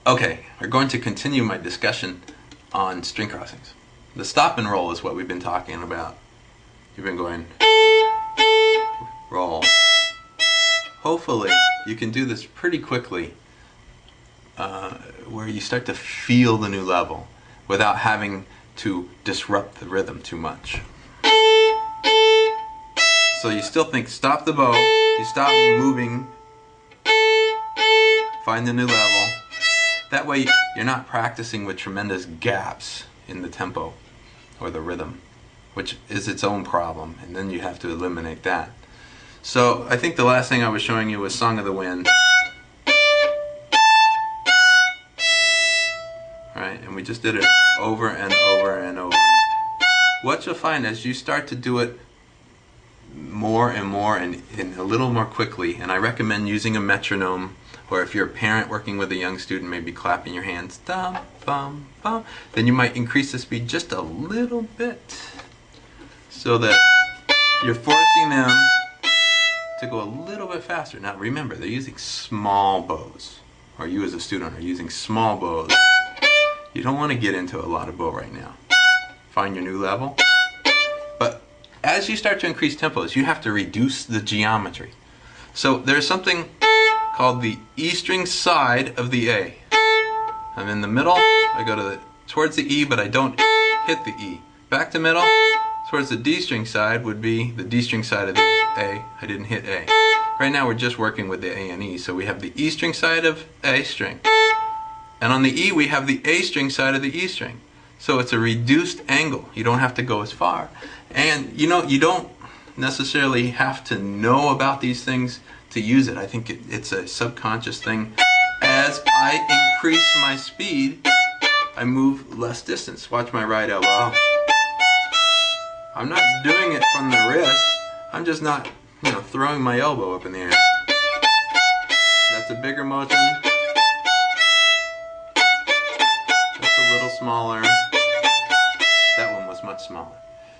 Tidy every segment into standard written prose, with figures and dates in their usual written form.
Okay, we're going to continue my discussion on string crossings. The stop and roll is what we've been talking about. You've been going roll. Hopefully you can do this pretty quickly where you start to feel the new level without having to disrupt the rhythm too much. So you still think stop the bow, you stop moving, find the new level. That way you're not practicing with tremendous gaps in the tempo or the rhythm, which is its own problem, and then you have to eliminate that. So I think the last thing I was showing you was Song of the Wind. Right, and we just did it over and over and over. What you'll find as you start to do it more and more and a little more quickly, and I recommend using a metronome, or if you're a parent working with a young student, maybe clapping your hands, dum, bum, bum, then you might increase the speed just a little bit so that you're forcing them to go a little bit faster. Now remember, they're using small bows, or you as a student are using small bows. You don't want to get into a lot of bow right now. Find your new level. But as you start to increase tempos, you have to reduce the geometry. So there's something called the E string side of the A. I'm in the middle, I go towards the E, but I don't hit the E. Back to middle, towards the D string side would be the D string side of the A. I didn't hit A. Right now we're just working with the A and E, so we have the E string side of A string. And on the E we have the A string side of the E string. So it's a reduced angle. You don't have to go as far. And you know, you don't necessarily have to know about these things to use it. I think it's a subconscious thing. As I increase my speed, I move less distance. Watch my right elbow. I'm not doing it from the wrist. I'm just not, throwing my elbow up in the air. That's a bigger motion. That's a little smaller. That one was much smaller.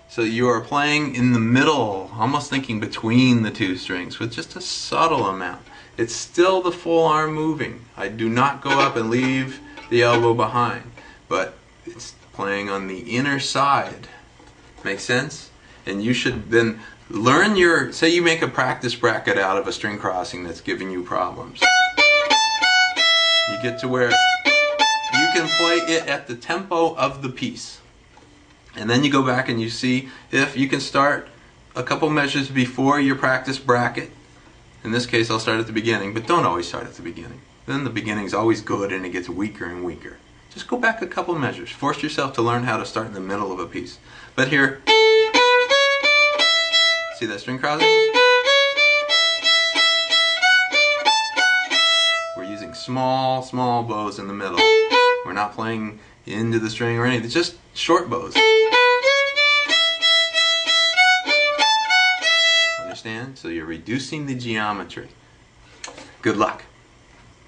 So you are playing in the middle, almost thinking between the two strings with just a subtle amount. It's still the full arm moving. I do not go up and leave the elbow behind, but it's playing on the inner side. Make sense? And you should then learn say you make a practice bracket out of a string crossing that's giving you problems. You get to where you can play it at the tempo of the piece. And then you go back and you see if you can start a couple measures before your practice bracket. In this case I'll start at the beginning, but don't always start at the beginning. Then the beginning is always good and it gets weaker and weaker. Just go back a couple measures. Force yourself to learn how to start in the middle of a piece. But here, see that string crossing? We're using small bows in the middle. We're not playing into the string or anything. It's just short bows. Understand? So you're reducing the geometry. Good luck.